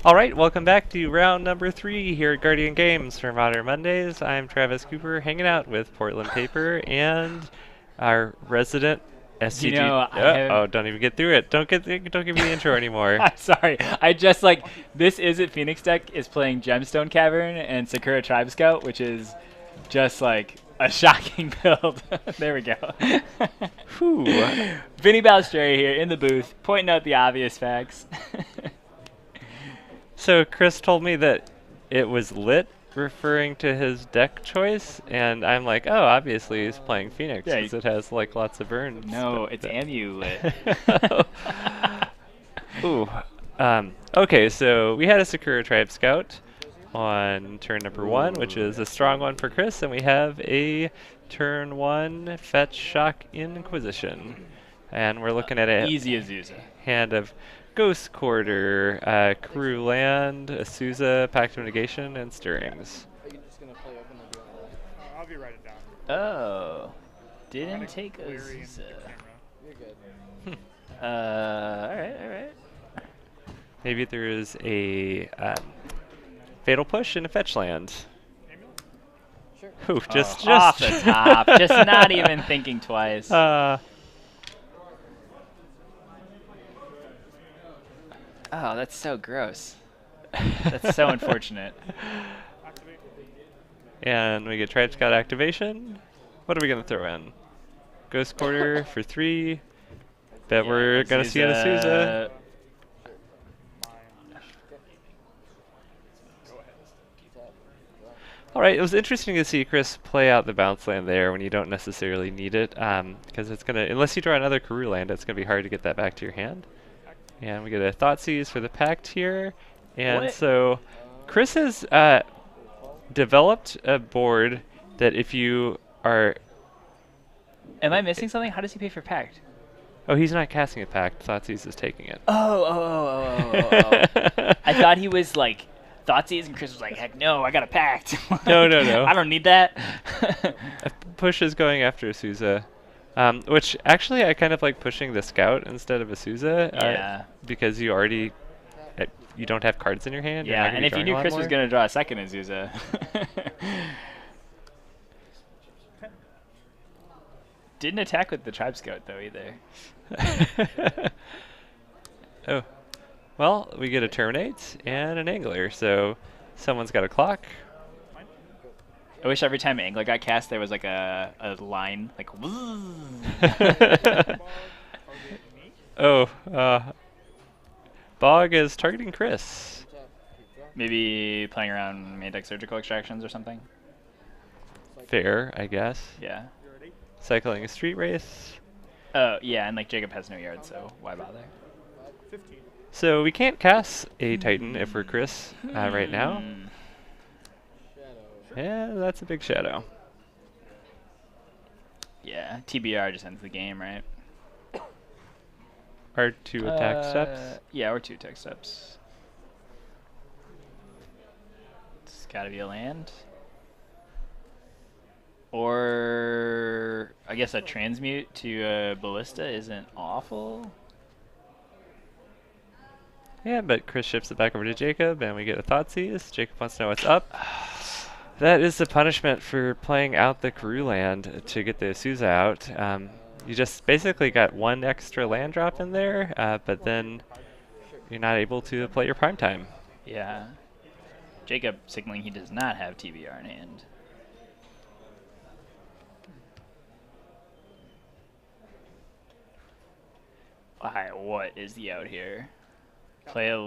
Alright, welcome back to round number 3 here at Guardian Games for Modern Mondays. I'm Travis Cooper, hanging out with Portland Paper and our resident SCG. You know, oh, don't even get through it. Don't give me the intro anymore. I'm sorry. I just like this Isn't Phoenix deck is playing Gemstone Cavern and Sakura Tribe Scout, which is just like a shocking build. There we go. Whew. Vinny Balstreri here in the booth, pointing out the obvious facts. So Chris told me that it was lit, referring to his deck choice, and I'm like, oh, obviously he's playing Phoenix because it has like lots of burns. No, it's Amulet. Ooh. Okay, so we had a Sakura Tribe Scout on turn number 1, which is a strong one for Chris, and we have a turn 1 Fetch Shock Inquisition, and we're looking at a easy Azusa hand of Ghost Quarter, Crew Land, Azusa, Pact of Negation, and Stirrings. I'll be write it down. Oh, didn't take Azusa. You're good. Alright. Maybe there is a Fatal Push and a Fetch Land. Sure. Ooh, just off the top, just not even thinking twice. Oh, that's so gross. That's so unfortunate. And we get Tribe Scout activation. What are we going to throw in? Ghost Quarter for 3. Bet we're going to see an Azusa. Alright, it was interesting to see Chris play out the bounce land there when you don't necessarily need it, because it's going to, unless you draw another Karoo land, it's going to be hard to get that back to your hand. And we get a Thoughtseize for the Pact here. And so Chris has developed a board that if you are... Am I missing something? How does he pay for Pact? Oh, he's not casting a Pact. Thoughtseize is taking it. Oh. I thought he was like Thoughtseize, and Chris was like, heck no, I got a Pact. No. I don't need that. Push is going after Azusa. Which actually I kind of like pushing the Scout instead of Azusa. Yeah. Because you already you don't have cards in your hand. Yeah, and if you knew Chris was going to draw a second Azusa. Didn't attack with the Tribe Scout though either. Oh. Well, we get a Terminate and an Angler, so someone's got a clock. I wish every time Angler got cast there was like a line like Oh, Bog is targeting Chris. Maybe playing around main deck surgical extractions or something. Fair, I guess. Yeah. Cycling a Street Race. Oh, yeah, and like Jacob has no yard, so why bother? 15. So we can't cast a Titan if we're Chris right now. Yeah, that's a big shadow. Yeah, TBR just ends the game, right? Or 2 attack steps. Yeah, or 2 attack steps. It's gotta be a land. Or I guess a transmute to a ballista isn't awful. Yeah, but Chris ships it back over to Jacob, and we get a Thoughtseize. Jacob wants to know what's up. That is the punishment for playing out the Karoo land to get the Azusa out. You just basically got 1 extra land drop in there, but then you're not able to play your primetime. Yeah. Jacob signaling he does not have TBR in hand. Alright, what is the out here? Play a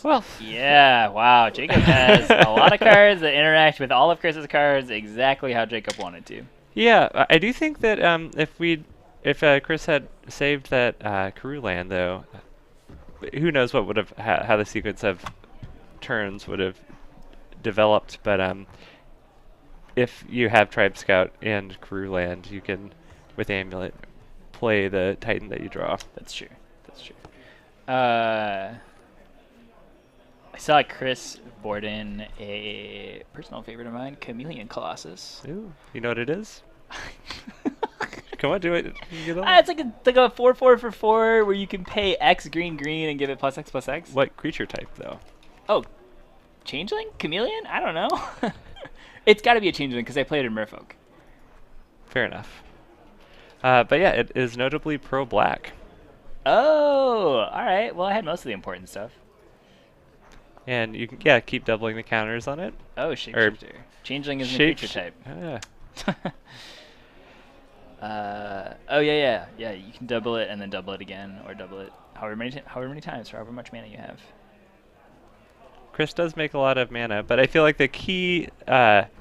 Well, yeah, wow. Jacob has a lot of cards that interact with all of Chris's cards exactly how Jacob wanted to. yeah, I do think that if Chris had saved that Karoo land, though, who knows what would have how the sequence of turns would have developed. But if you have Tribe Scout and Karoo land, you can, with Amulet, play the Titan that you draw. That's true. That's true. I saw Chris board in a personal favorite of mine, Chameleon Colossus. Ooh, you know what it is? Come on, do it. You get on. It's like a 4/4 for 4 where you can pay X green green and give it +X/+X. What creature type though? Oh, Changeling? Chameleon? I don't know. It's got to be a Changeling because I played in Merfolk. Fair enough. But yeah, it is notably pro-black. Oh, all right. Well, I had most of the important stuff. And you can keep doubling the counters on it. Oh, shapeshifter. Changeling isn't a creature type. Oh yeah. You can double it and then double it again, or double it however many times for however much mana you have. Chris does make a lot of mana, but I feel like the key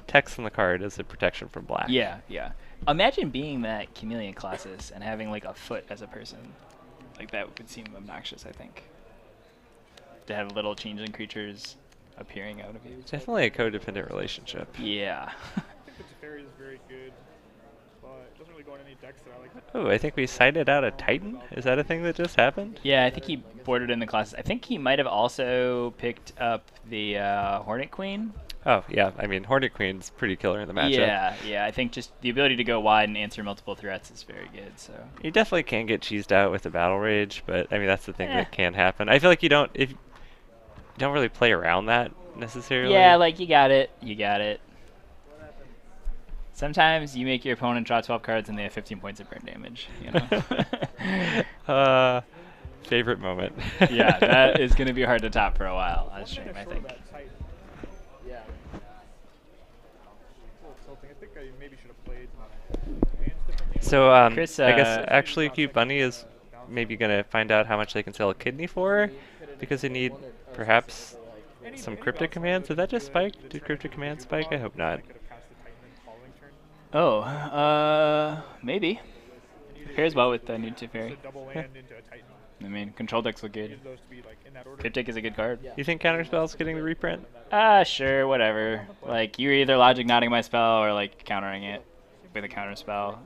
text on the card is the protection from black. Yeah. Imagine being that Chameleon Colossus and having like a foot as a person. Like that would seem obnoxious, I think. To have little changeling creatures appearing out of you. Definitely a codependent relationship. Yeah. I think the Teferi is very good, but it doesn't really go in any decks that I like. Oh, I think we cited out a Titan. Is that a thing that just happened? Yeah, I think he bordered in the classes. I think he might have also picked up the Hornet Queen. Oh, yeah. I mean, Hornet Queen's pretty killer in the matchup. Yeah. I think just the ability to go wide and answer multiple threats is very good. So You definitely can get cheesed out with the Battle Rage, but I mean, that's the thing that can happen. I feel like you don't really play around that necessarily. yeah, like you got it. Sometimes you make your opponent draw 12 cards and they have 15 points of burn damage. You know? Favorite moment. Yeah, that is going to be hard to top for a while on stream, I think. Yeah. I think I maybe should have played hands differently. So Chris, I guess actually Cute Bunny is maybe going to find out how much they can sell a kidney for, because they need perhaps some cryptic commands. Did that just spike? Did cryptic commands spike? I hope not. Oh, maybe. Pairs well with new Teferi. Double land into a Titan. I mean, control decks look good. Need those to be like in that order. Cryptic is a good card. You think Counterspell's getting the reprint? Sure, whatever. Like, you're either logic nodding my spell or, like, countering it with a counter spell.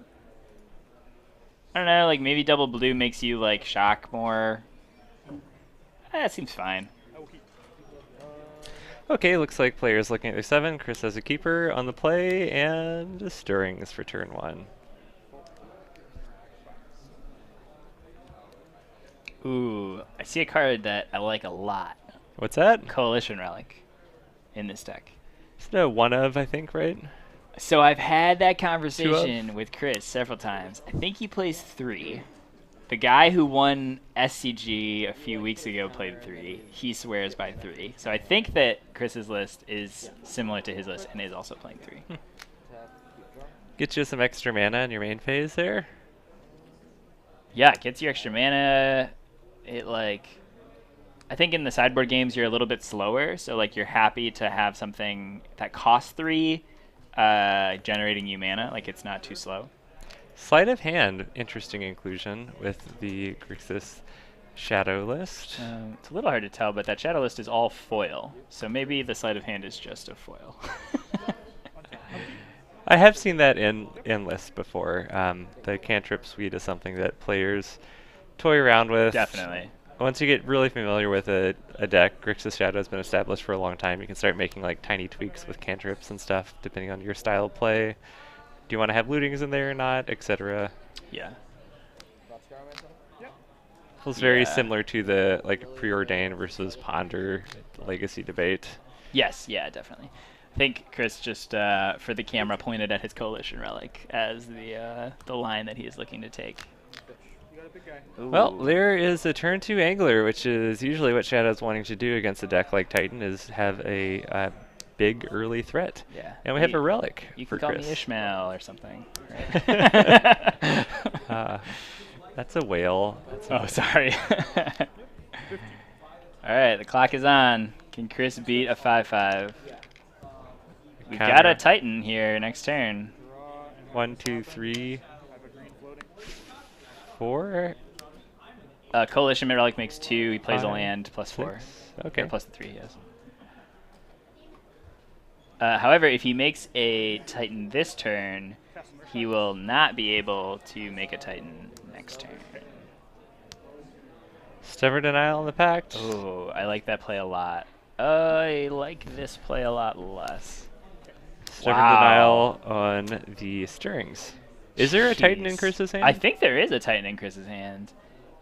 I don't know, like, maybe double blue makes you, like, shock more. That seems fine. Okay, looks like players looking at their 7. Chris has a keeper on the play, and Stirrings for turn 1. Ooh, I see a card that I like a lot. What's that? Coalition Relic in this deck. It's no one of, I think, right? So I've had that conversation with Chris several times. I think he plays 3. The guy who won SCG a few weeks ago played 3. He swears by 3. So I think that Chris's list is similar to his list and is also playing 3. Get you some extra mana in your main phase there. Yeah, it gets you extra mana. It, like, I think in the sideboard games you're a little bit slower, so like you're happy to have something that costs 3 generating you mana. Like, it's not too slow. Sleight of hand, interesting inclusion with the Grixis shadow list. It's a little hard to tell, but that shadow list is all foil, so maybe the sleight of hand is just a foil. I have seen that in lists before. The cantrip suite is something that players toy around with. Definitely. Once you get really familiar with a deck, Grixis Shadow has been established for a long time. You can start making like tiny tweaks with cantrips and stuff, depending on your style of play. Do you want to have lootings in there or not, etc. Yeah. Feels very similar to the like preordained versus ponder legacy debate. Yes, yeah, definitely. I think Chris just, for the camera, pointed at his Coalition Relic as the line that he is looking to take. Well, there is a turn 2 angler, which is usually what Shadow's wanting to do against a deck like Titan, is have a big early threat. Yeah. And we have a relic You for can call Chris. me Ishmael or something. Right? That's a whale. Sorry. All right, the clock is on. Can Chris beat a 5/5? We got a Titan here next turn. 1, 2, 3, 4. Coalition Relic makes 2. He plays a 5, land plus 4. 6. Okay. Or plus the 3, yes. However, if he makes a Titan this turn, he will not be able to make a Titan next turn. Stubborn Denial on the Pact. Oh, I like that play a lot. I like this play a lot less. Stubborn Wow. Denial on the Stirrings. Is there a Titan in Jeez. Chris's hand? I think there is a Titan in Chris's hand.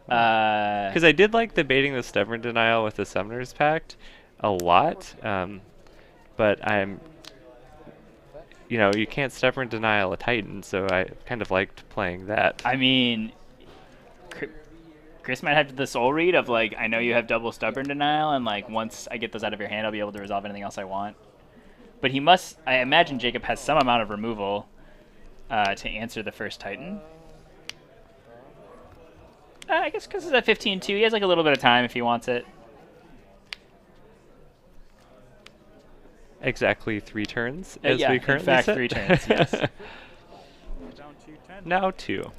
Because I did like the baiting the Stubborn Denial with the Summoner's Pact a lot, but you can't Stubborn Denial a Titan, so I kind of liked playing that. I mean, Chris might have the soul read of like, I know you have double Stubborn Denial, and like once I get those out of your hand, I'll be able to resolve anything else I want. But he must, I imagine Jacob has some amount of removal to answer the first Titan. I guess Chris is at 15-2. He has like a little bit of time if he wants it. Exactly 3 turns, as Yeah, we currently in fact, sit. 3 turns, yes. Down to 10. Now 2.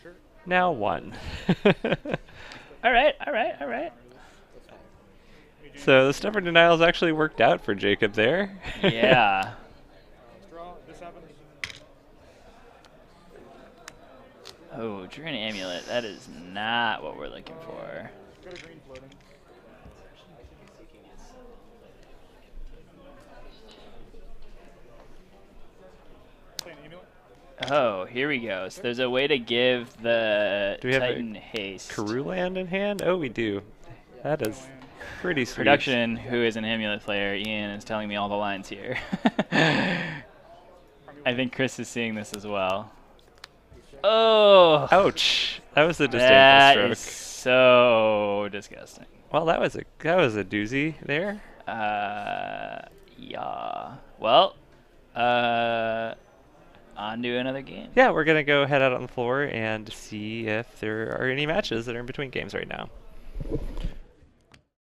Sure. Now 1. All right, all right, all right. So the Stubborn Denial's actually worked out for Jacob there. Yeah. Draw. This happens. Oh, Druid Amulet. That is not what we're looking for. Got a green floating. Play an amulet. Oh, here we go. So there's a way to give the Do we have a Titan haste. Karoo land in hand? Oh, we do. That is pretty sweet. Production, who is an Amulet player, Ian, is telling me all the lines here. I think Chris is seeing this as well. Oh! Ouch! That was a That disdainful is stroke. so disgusting. Well, that was a doozy there. Yeah. Well, on to another game. Yeah, we're gonna go head out on the floor and see if there are any matches that are in between games right now.